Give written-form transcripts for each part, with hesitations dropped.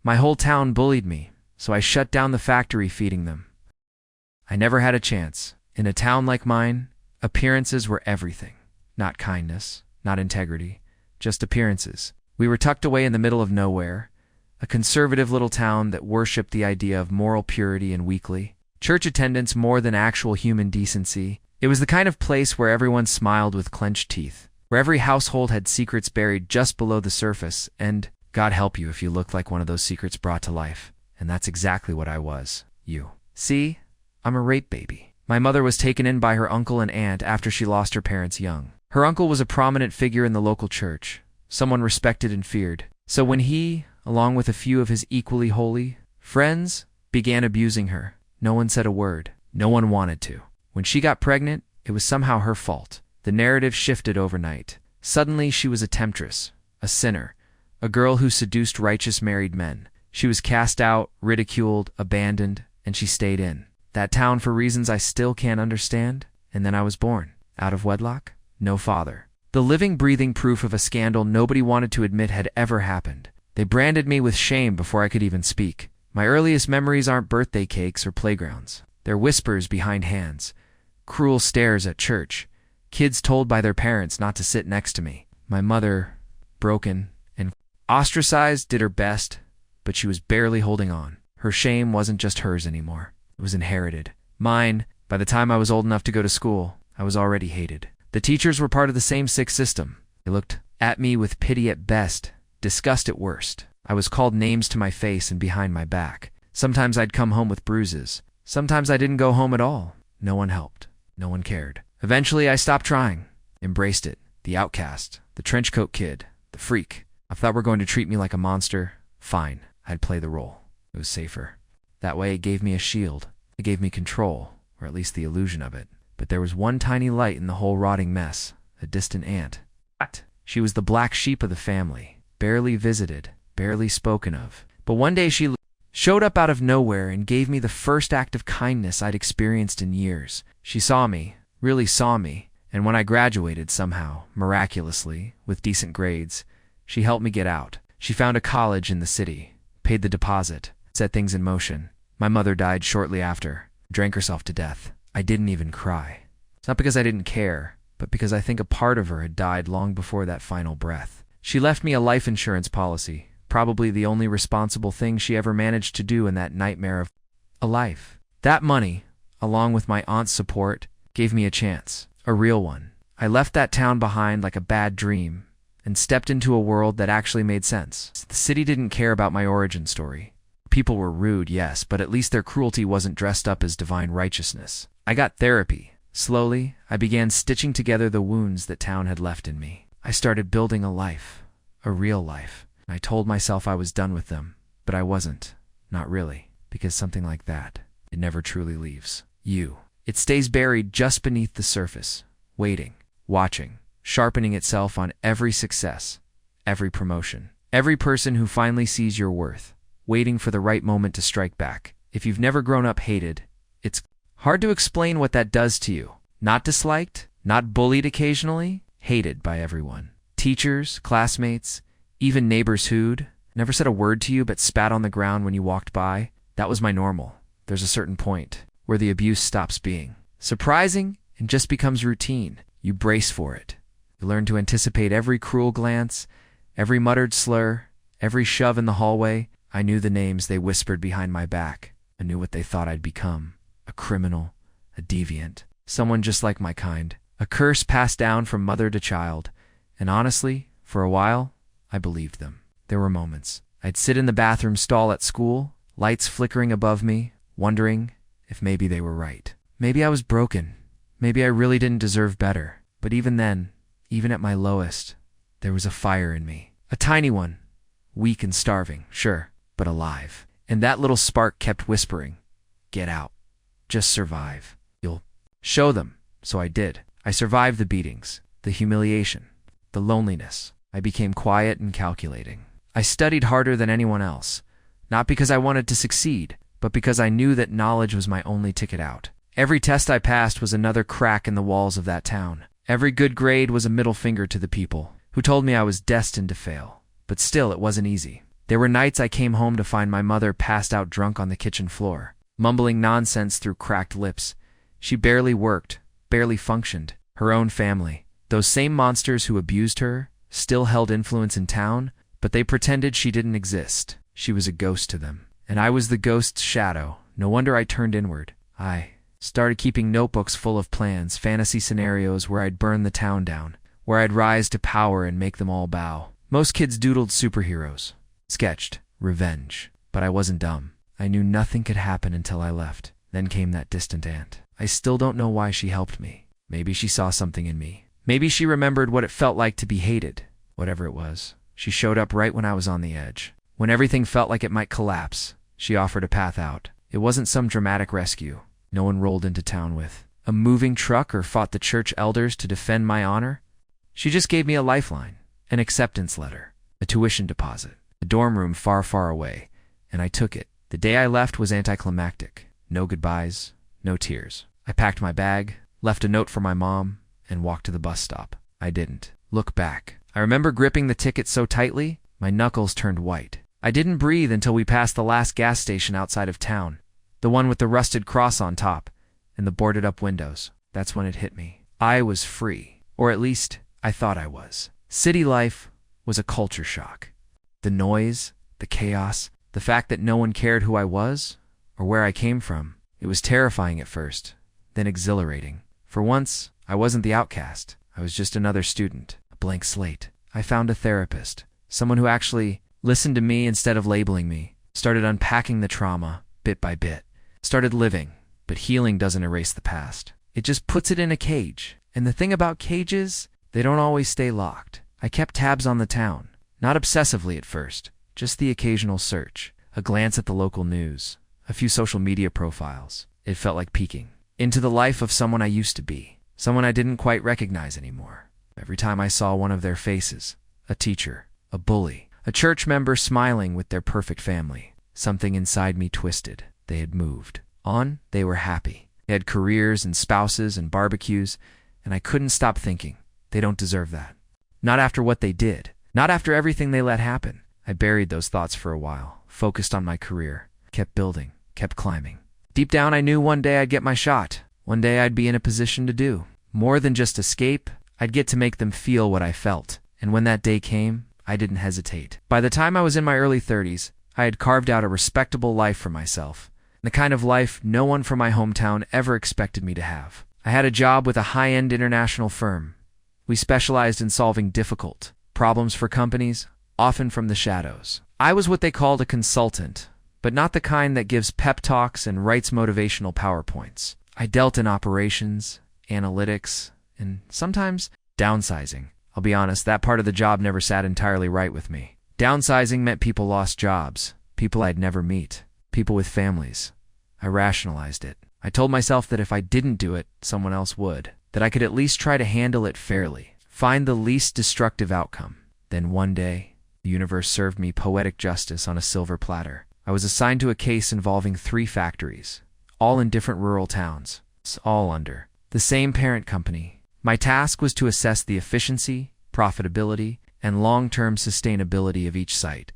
My whole town bullied me, so I shut down the factory feeding them. I never had a chance. In a town like mine, appearances were everything. Not kindness, not integrity, just appearances. We were tucked away in the middle of nowhere, a conservative little town that worshipped the idea of moral purity and weekly church attendance more than actual human decency. It was the kind of place where everyone smiled with clenched teeth, where every household had secrets buried just below the surface, and God help you if you looked like one of those secrets brought to life. And that's exactly what I was. You. See, I'm a rape baby. My mother was taken in by her uncle and aunt after she lost her parents young. Her uncle was a prominent figure in the local church, someone respected and feared. So when he, along with a few of his equally holy friends, began abusing her, no one said a word. No one wanted to. When she got pregnant, it was somehow her fault. The narrative shifted overnight. Suddenly she was a temptress, a sinner, a girl who seduced righteous married men. She was cast out, ridiculed, abandoned, and she stayed in that town for reasons I still can't understand. And then I was born. Out of wedlock, no father. The living, breathing proof of a scandal nobody wanted to admit had ever happened. They branded me with shame before I could even speak. My earliest memories aren't birthday cakes or playgrounds. They're whispers behind hands, cruel stares at church, kids told by their parents not to sit next to me. My mother, broken and ostracized, did her best, but she was barely holding on. Her shame wasn't just hers anymore. It was inherited. Mine. By the time I was old enough to go to school, I was already hated. The teachers were part of the same sick system. They looked at me with pity at best, disgust at worst. I was called names to my face and behind my back. Sometimes I'd come home with bruises. Sometimes I didn't go home at all. No one helped. No one cared. Eventually, I stopped trying. Embraced it. The outcast. The trenchcoat kid. The freak. I thought were going to treat me like a monster. Fine. I'd play the role. It was safer. That way, it gave me a shield. It gave me control, or at least the illusion of it. But there was one tiny light in the whole rotting mess. A distant aunt. She was the black sheep of the family. Barely visited. Barely spoken of. But one day she showed up out of nowhere and gave me the first act of kindness I'd experienced in years. She saw me, really saw me, and when I graduated somehow, miraculously, with decent grades, she helped me get out. She found a college in the city, paid the deposit, set things in motion. My mother died shortly after, drank herself to death. I didn't even cry. It's not because I didn't care, but because I think a part of her had died long before that final breath. She left me a life insurance policy, probably the only responsible thing she ever managed to do in that nightmare of a life. That money, along with my aunt's support, gave me a chance, a real one. I left that town behind like a bad dream and stepped into a world that actually made sense. The city didn't care about my origin story. People were rude, yes, but at least their cruelty wasn't dressed up as divine righteousness. I got therapy. Slowly, I began stitching together the wounds that town had left in me. I started building a life, a real life. I told myself I was done with them, but I wasn't. Not really, because something like that, it never truly leaves you. It stays buried just beneath the surface, waiting, watching, sharpening itself on every success, every promotion, every person who finally sees your worth, waiting for the right moment to strike back. If you've never grown up hated, it's hard to explain what that does to you. Not disliked, not bullied occasionally, hated by everyone. Teachers, classmates, even neighbors who'd never said a word to you but spat on the ground when you walked by. That was my normal. There's a certain point where the abuse stops being surprising and just becomes routine. You brace for it. You learn to anticipate every cruel glance, every muttered slur, every shove in the hallway. I knew the names they whispered behind my back. I knew what they thought I'd become. A criminal, a deviant, someone just like my kind. A curse passed down from mother to child. And honestly, for a while, I believed them. There were moments. I'd sit in the bathroom stall at school, lights flickering above me, wondering if maybe they were right. Maybe I was broken. Maybe I really didn't deserve better. But even then, even at my lowest, there was a fire in me. A tiny one. Weak and starving, sure, but alive. And that little spark kept whispering, "Get out. Just survive. You'll show them." So I did. I survived the beatings, the humiliation, the loneliness. I became quiet and calculating. I studied harder than anyone else, not because I wanted to succeed, but because I knew that knowledge was my only ticket out. Every test I passed was another crack in the walls of that town. Every good grade was a middle finger to the people who told me I was destined to fail. But still, it wasn't easy. There were nights I came home to find my mother passed out drunk on the kitchen floor, mumbling nonsense through cracked lips. She barely worked, barely functioned. Her own family, those same monsters who abused her, still held influence in town, but they pretended she didn't exist. She was a ghost to them. And I was the ghost's shadow. No wonder I turned inward. I started keeping notebooks full of plans, fantasy scenarios where I'd burn the town down, where I'd rise to power and make them all bow. Most kids doodled superheroes, sketched revenge, but I wasn't dumb. I knew nothing could happen until I left. Then came that distant aunt. I still don't know why she helped me. Maybe she saw something in me. Maybe she remembered what it felt like to be hated. Whatever it was, she showed up right when I was on the edge. When everything felt like it might collapse, she offered a path out. It wasn't some dramatic rescue. No one rolled into town with a moving truck or fought the church elders to defend my honor. She just gave me a lifeline, an acceptance letter, a tuition deposit, a dorm room far, far away, and I took it. The day I left was anticlimactic. No goodbyes, no tears. I packed my bag, left a note for my mom, and walked to the bus stop. I didn't look back. I remember gripping the ticket so tightly, my knuckles turned white. I didn't breathe until we passed the last gas station outside of town, the one with the rusted cross on top and the boarded-up windows. That's when it hit me. I was free, or at least I thought I was. City life was a culture shock. The noise, the chaos, the fact that no one cared who I was or where I came from. It was terrifying at first, then exhilarating. For once, I wasn't the outcast. I was just another student, a blank slate. I found a therapist, someone who actually listened to me instead of labeling me, started unpacking the trauma bit by bit, started living. But healing doesn't erase the past. It just puts it in a cage. And the thing about cages, they don't always stay locked. I kept tabs on the town, not obsessively at first, just the occasional search, a glance at the local news, a few social media profiles. It felt like peeking into the life of someone I used to be, someone I didn't quite recognize anymore. Every time I saw one of their faces, a teacher, a bully, a church member smiling with their perfect family, something inside me twisted. They had moved on. They were happy. They had careers and spouses and barbecues, and I couldn't stop thinking, they don't deserve that. Not after what they did. Not after everything they let happen. I buried those thoughts for a while, focused on my career, kept building, kept climbing. Deep down, I knew one day I'd get my shot. One day I'd be in a position to do more than just escape. I'd get to make them feel what I felt. And when that day came, I didn't hesitate. By the time I was in my early 30s, I had carved out a respectable life for myself. The kind of life no one from my hometown ever expected me to have. I had a job with a high-end international firm. We specialized in solving difficult problems for companies, often from the shadows. I was what they called a consultant, but not the kind that gives pep talks and writes motivational PowerPoints. I dealt in operations, analytics, and sometimes downsizing. I'll be honest, that part of the job never sat entirely right with me. Downsizing meant people lost jobs, people I'd never meet, people with families. I rationalized it. I told myself that if I didn't do it, someone else would. That I could at least try to handle it fairly. Find the least destructive outcome. Then one day, the universe served me poetic justice on a silver platter. I was assigned to a case involving 3 factories, all in different rural towns, all under the same parent company. My task was to assess the efficiency, profitability, and long-term sustainability of each site,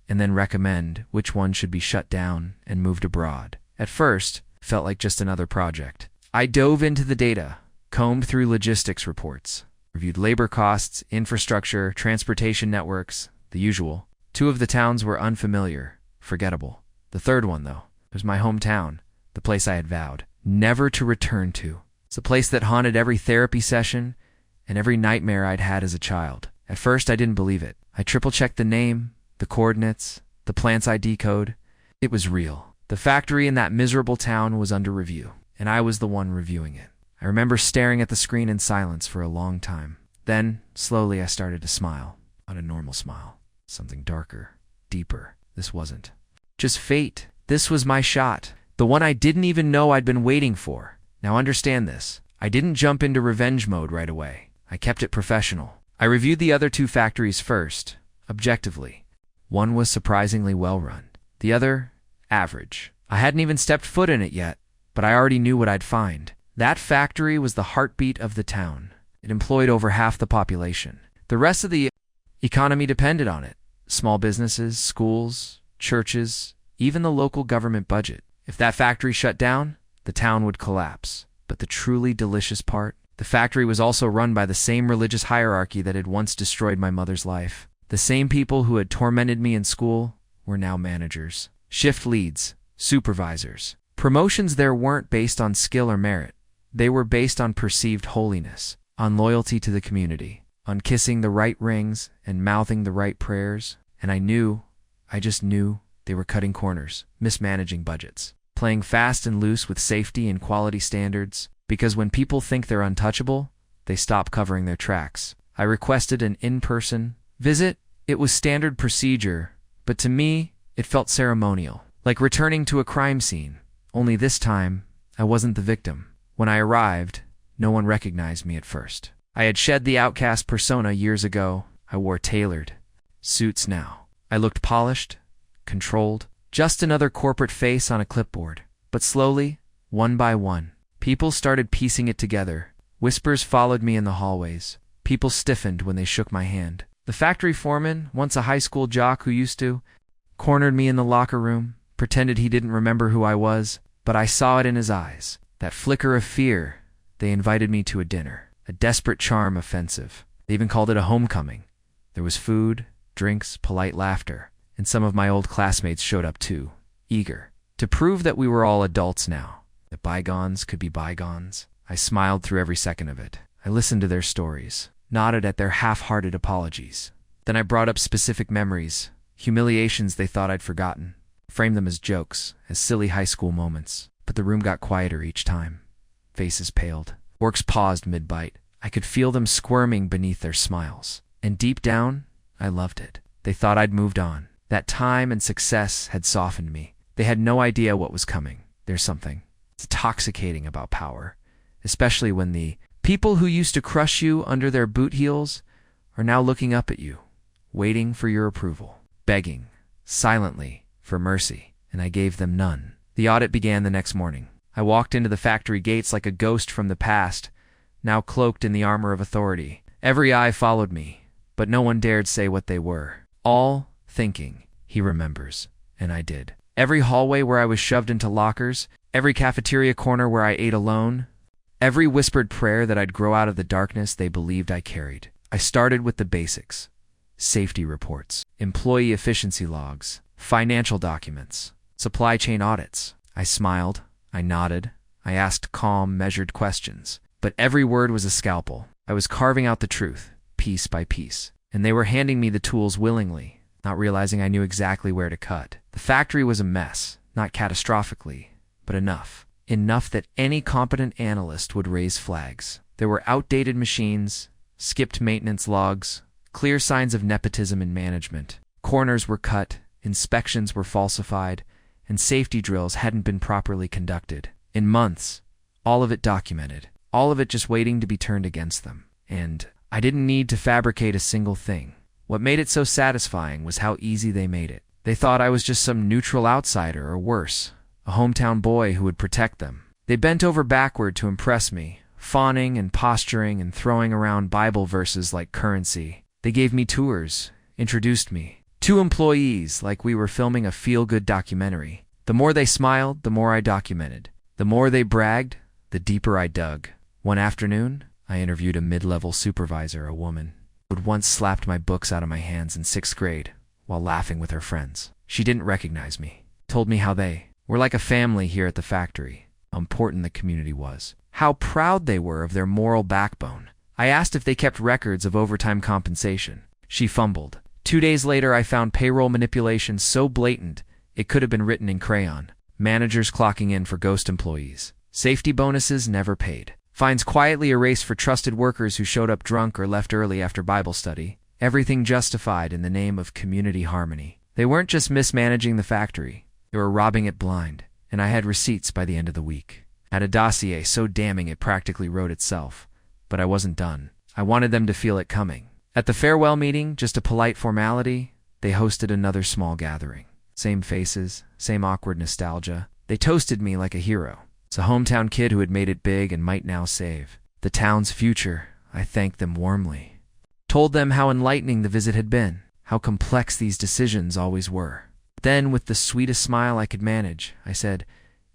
and then recommend which one should be shut down and moved abroad. At first, it felt like just another project. I dove into the data, combed through logistics reports, reviewed labor costs, infrastructure, transportation networks, the usual. 2 of the towns were unfamiliar, forgettable. The third one, though, was my hometown, the place I had vowed never to return to. It's a place that haunted every therapy session and every nightmare I'd had as a child. At first, I didn't believe it. I triple-checked the name, the coordinates, the plant's ID code. It was real. The factory in that miserable town was under review, and I was the one reviewing it. I remember staring at the screen in silence for a long time. Then, slowly, I started to smile. Not a normal smile. Something darker, deeper. This wasn't just fate. This was my shot. The one I didn't even know I'd been waiting for. Now understand this. I didn't jump into revenge mode right away. I kept it professional. I reviewed the other 2 factories first, objectively. One was surprisingly well-run. The other, average. I hadn't even stepped foot in it yet, but I already knew what I'd find. That factory was the heartbeat of the town. It employed over half the population. The rest of the economy depended on it. small businesses, schools, churches, even the local government budget. If that factory shut down, the town would collapse. But the truly delicious part? The factory was also run by the same religious hierarchy that had once destroyed my mother's life. The same people who had tormented me in school were now managers, shift leads, supervisors. Promotions there weren't based on skill or merit. They were based on perceived holiness, on loyalty to the community, on kissing the right rings and mouthing the right prayers. And I just knew they were cutting corners, mismanaging budgets, playing fast and loose with safety and quality standards. Because when people think they're untouchable, they stop covering their tracks. I requested an in-person visit. It was standard procedure, but to me, it felt ceremonial, like returning to a crime scene. Only this time, I wasn't the victim. When I arrived, no one recognized me at first. I had shed the outcast persona years ago. I wore tailored suits now. I looked polished, controlled, just another corporate face on a clipboard. But slowly, one by one, people started piecing it together. Whispers followed me in the hallways. People stiffened when they shook my hand. The factory foreman, once a high school jock who used to, cornered me in the locker room, pretended he didn't remember who I was, but I saw it in his eyes. That flicker of fear. They invited me to a dinner, a desperate charm offensive. They even called it a homecoming. There was food, drinks, polite laughter, and some of my old classmates showed up too, eager to prove that we were all adults now, that bygones could be bygones. I smiled through every second of it. I listened to their stories, nodded at their half-hearted apologies. Then I brought up specific memories, humiliations they thought I'd forgotten, framed them as jokes, as silly high school moments. But the room got quieter each time. Faces paled. Orcs paused mid-bite. I could feel them squirming beneath their smiles. And deep down, I loved it. They thought I'd moved on. That time and success had softened me. They had no idea what was coming. There's something intoxicating about power, especially when the people who used to crush you under their boot heels are now looking up at you, waiting for your approval, begging, silently, for mercy, and I gave them none. The audit began the next morning. I walked into the factory gates like a ghost from the past, now cloaked in the armor of authority. Every eye followed me, but no one dared say what they were. All thinking, he remembers, and I did. Every hallway where I was shoved into lockers, every cafeteria corner where I ate alone, every whispered prayer that I'd grow out of the darkness they believed I carried. I started with the basics: safety reports, employee efficiency logs, financial documents, supply chain audits. I smiled, I nodded, I asked calm, measured questions. But every word was a scalpel. I was carving out the truth, piece by piece. And they were handing me the tools willingly, not realizing I knew exactly where to cut. The factory was a mess, not catastrophically, but enough. Enough that any competent analyst would raise flags. There were outdated machines, skipped maintenance logs, clear signs of nepotism in management. Corners were cut, inspections were falsified, and safety drills hadn't been properly conducted. In months, all of it documented, all of it just waiting to be turned against them. And I didn't need to fabricate a single thing. What made it so satisfying was how easy they made it. They thought I was just some neutral outsider, or worse, a hometown boy who would protect them. They bent over backward to impress me, fawning and posturing and throwing around Bible verses like currency. They gave me tours, introduced me. 2 employees, like we were filming a feel-good documentary. The more they smiled, the more I documented. The more they bragged, the deeper I dug. One afternoon, I interviewed a mid-level supervisor, a woman, who had once slapped my books out of my hands in 6th grade while laughing with her friends. She didn't recognize me, told me how they were like a family here at the factory, how important the community was, how proud they were of their moral backbone. I asked if they kept records of overtime compensation. She fumbled. 2 days later, I found payroll manipulation so blatant it could have been written in crayon. Managers clocking in for ghost employees. Safety bonuses never paid. Fines quietly erased for trusted workers who showed up drunk or left early after Bible study. Everything justified in the name of community harmony. They weren't just mismanaging the factory. They were robbing it blind. And I had receipts by the end of the week. I had a dossier so damning it practically wrote itself. But I wasn't done. I wanted them to feel it coming. At the farewell meeting, just a polite formality, they hosted another small gathering. Same faces, same awkward nostalgia. They toasted me like a hero. It's a hometown kid who had made it big and might now save the town's future. I thanked them warmly. Told them how enlightening the visit had been, how complex these decisions always were. Then, with the sweetest smile I could manage, I said,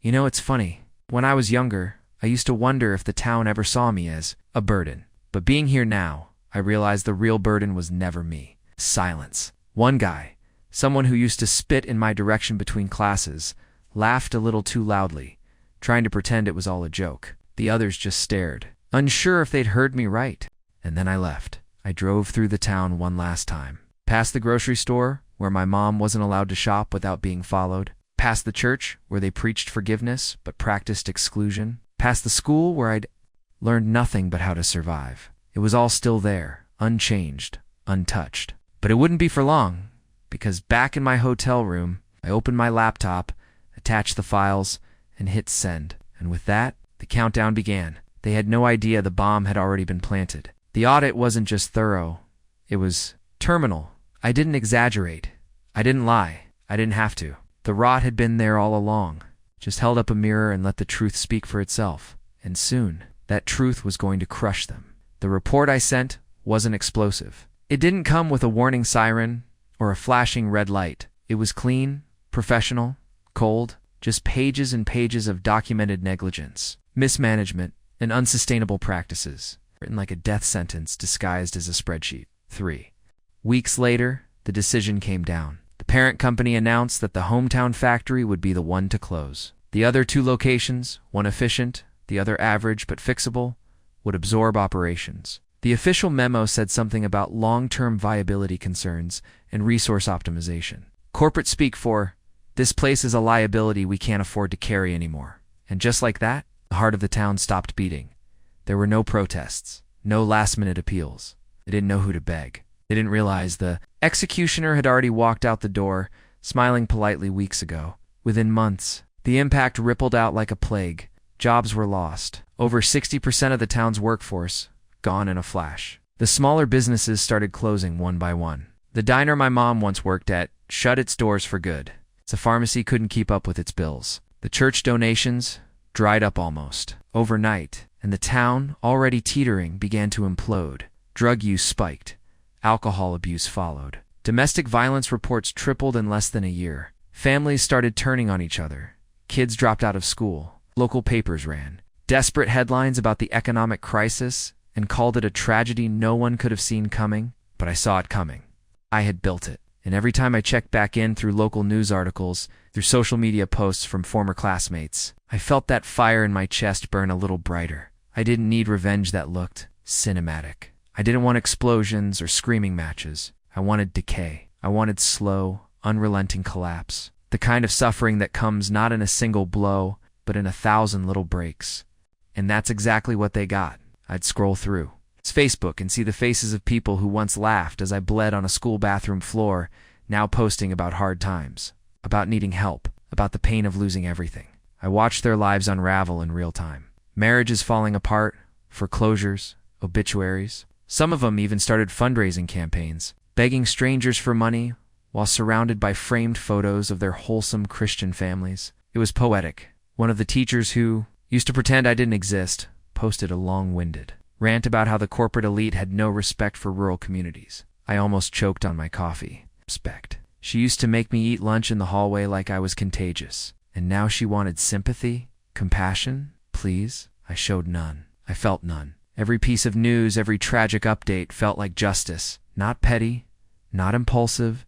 "You know, it's funny. When I was younger, I used to wonder if the town ever saw me as a burden. But being here now, I realized the real burden was never me. Silence." One guy, someone who used to spit in my direction between classes, laughed a little too loudly, trying to pretend it was all a joke. The others just stared, unsure if they'd heard me right. And then I left. I drove through the town one last time. Past the grocery store, where my mom wasn't allowed to shop without being followed. Past the church, where they preached forgiveness but practiced exclusion. Past the school, where I'd learned nothing but how to survive. It was all still there, unchanged, untouched. But it wouldn't be for long, because back in my hotel room, I opened my laptop, attached the files, and hit send. And with that, the countdown began. They had no idea the bomb had already been planted. The audit wasn't just thorough. It was terminal. I didn't exaggerate. I didn't lie. I didn't have to. The rot had been there all along. Just held up a mirror and let the truth speak for itself. And soon, that truth was going to crush them. The report I sent wasn't explosive. It didn't come with a warning siren or a flashing red light. It was clean, professional, cold, just pages and pages of documented negligence, mismanagement, and unsustainable practices, written like a death sentence disguised as a spreadsheet. 3 weeks later, the decision came down. The parent company announced that the hometown factory would be the one to close. The other 2 locations, one efficient, the other average but fixable, would absorb operations. The official memo said something about long-term viability concerns and resource optimization. Corporate speak for, "This place is a liability we can't afford to carry anymore." And just like that, the heart of the town stopped beating. There were no protests, no last-minute appeals. They didn't know who to beg. They didn't realize the executioner had already walked out the door, smiling politely weeks ago. Within months, the impact rippled out like a plague. Jobs were lost. Over 60% of the town's workforce gone in a flash. The smaller businesses started closing one by one. The diner my mom once worked at shut its doors for good. The pharmacy couldn't keep up with its bills. The church donations dried up almost overnight, and the town, already teetering, began to implode. Drug use spiked. Alcohol abuse followed. Domestic violence reports tripled in less than a year. Families started turning on each other. Kids dropped out of school. Local papers ran desperate headlines about the economic crisis and called it a tragedy no one could have seen coming, but I saw it coming. I had built it. And every time I checked back in through local news articles, through social media posts from former classmates, I felt that fire in my chest burn a little brighter. I didn't need revenge that looked cinematic. I didn't want explosions or screaming matches. I wanted decay. I wanted slow, unrelenting collapse. The kind of suffering that comes not in a single blow, but in 1,000 little breaks. And that's exactly what they got. I'd scroll through Facebook and see the faces of people who once laughed as I bled on a school bathroom floor, now posting about hard times, about needing help, about the pain of losing everything. I watched their lives unravel in real time. Marriages falling apart, foreclosures, obituaries. Some of them even started fundraising campaigns, begging strangers for money while surrounded by framed photos of their wholesome Christian families. It was poetic. One of the teachers who used to pretend I didn't exist posted a long-winded rant about how the corporate elite had no respect for rural communities. I almost choked on my coffee. Respect. She used to make me eat lunch in the hallway like I was contagious. And now she wanted sympathy? Compassion? Please? I showed none. I felt none. Every piece of news, every tragic update felt like justice. Not petty, not impulsive,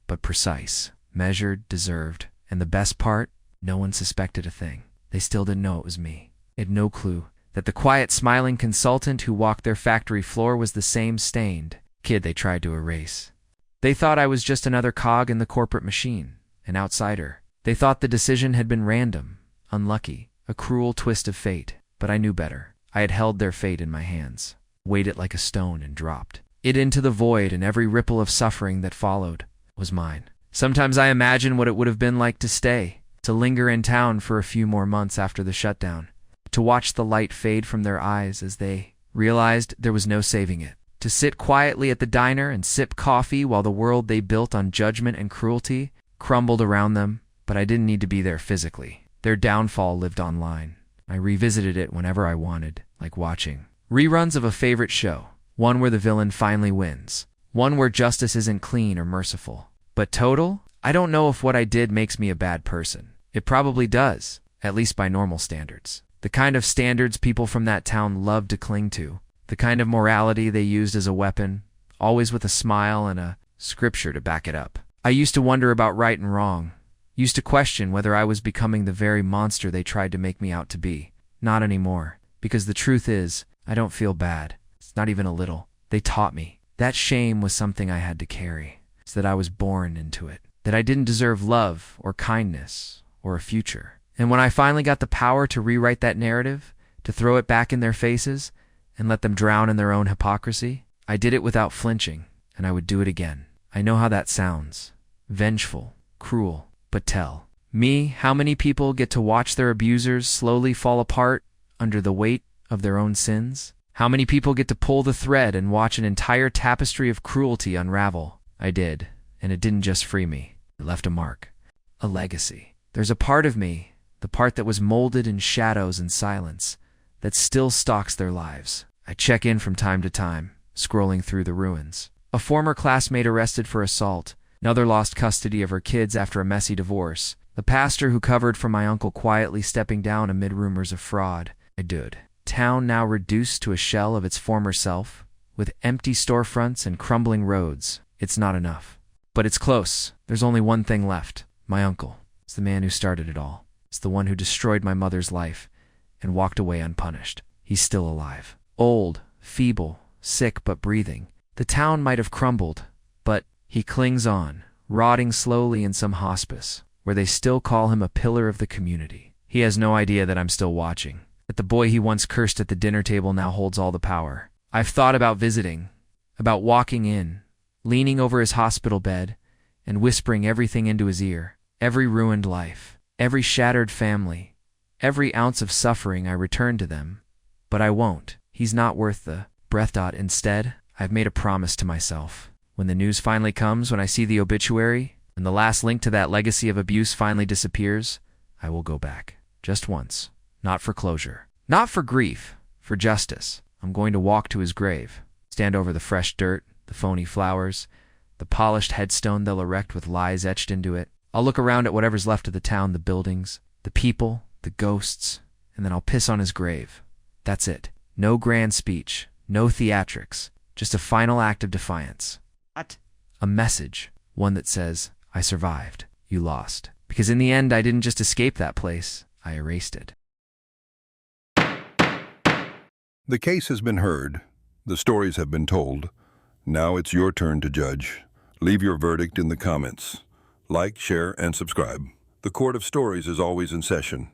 but precise, measured, deserved. And the best part? No one suspected a thing. They still didn't know it was me. They had no clue that the quiet, smiling consultant who walked their factory floor was the same stained kid they tried to erase. They thought I was just another cog in the corporate machine, an outsider. They thought the decision had been random, unlucky, a cruel twist of fate. But I knew better. I had held their fate in my hands, weighed it like a stone and dropped it into the void, and every ripple of suffering that followed was mine. Sometimes I imagine what it would have been like to stay, to linger in town for a few more months after the shutdown, to watch the light fade from their eyes as they realized there was no saving it, to sit quietly at the diner and sip coffee while the world they built on judgment and cruelty crumbled around them. But I didn't need to be there physically. Their downfall lived online. I revisited it whenever I wanted, like watching reruns of a favorite show, one where the villain finally wins, One where justice isn't clean or merciful. But total? I don't know if what I did makes me a bad person. It probably does, at least by normal standards. The kind of standards people from that town loved to cling to. The kind of morality they used as a weapon, always with a smile and a scripture to back it up. I used to wonder about right and wrong. Used to question whether I was becoming the very monster they tried to make me out to be. Not anymore. Because the truth is, I don't feel bad. It's not even a little. They taught me. That shame was something I had to carry. It's that I was born into it. That I didn't deserve love or kindness or a future. And when I finally got the power to rewrite that narrative, to throw it back in their faces and let them drown in their own hypocrisy, I did it without flinching, and I would do it again. I know how that sounds. Vengeful, cruel, but tell me, how many people get to watch their abusers slowly fall apart under the weight of their own sins? How many people get to pull the thread and watch an entire tapestry of cruelty unravel? I did, and it didn't just free me. It left a mark, a legacy. There's a part of me, the part that was molded in shadows and silence, that still stalks their lives. I check in from time to time, scrolling through the ruins. A former classmate arrested for assault, another lost custody of her kids after a messy divorce, the pastor who covered for my uncle quietly stepping down amid rumors of fraud. I did. Town now reduced to a shell of its former self, with empty storefronts and crumbling roads. It's not enough. But it's close. There's only one thing left. My uncle. It's the man who started it all. It's the one who destroyed my mother's life and walked away unpunished. He's still alive. Old, feeble, sick but breathing. The town might have crumbled, but he clings on, rotting slowly in some hospice, where they still call him a pillar of the community. He has no idea that I'm still watching, that the boy he once cursed at the dinner table now holds all the power. I've thought about visiting, about walking in, leaning over his hospital bed, and whispering everything into his ear. Every ruined life, every shattered family, every ounce of suffering, I return to them. But I won't. He's not worth the breath. Instead, I've made a promise to myself. When the news finally comes, when I see the obituary, and the last link to that legacy of abuse finally disappears, I will go back. Just once. Not for closure. Not for grief. For justice. I'm going to walk to his grave. Stand over the fresh dirt, the phony flowers, the polished headstone they'll erect with lies etched into it. I'll look around at whatever's left of the town, the buildings, the people, the ghosts, and then I'll piss on his grave. That's it. No grand speech. No theatrics. Just a final act of defiance. What? A message. One that says, I survived. You lost. Because in the end, I didn't just escape that place. I erased it. The case has been heard. The stories have been told. Now it's your turn to judge. Leave your verdict in the comments. Like, share, and subscribe. The Court of Stories is always in session.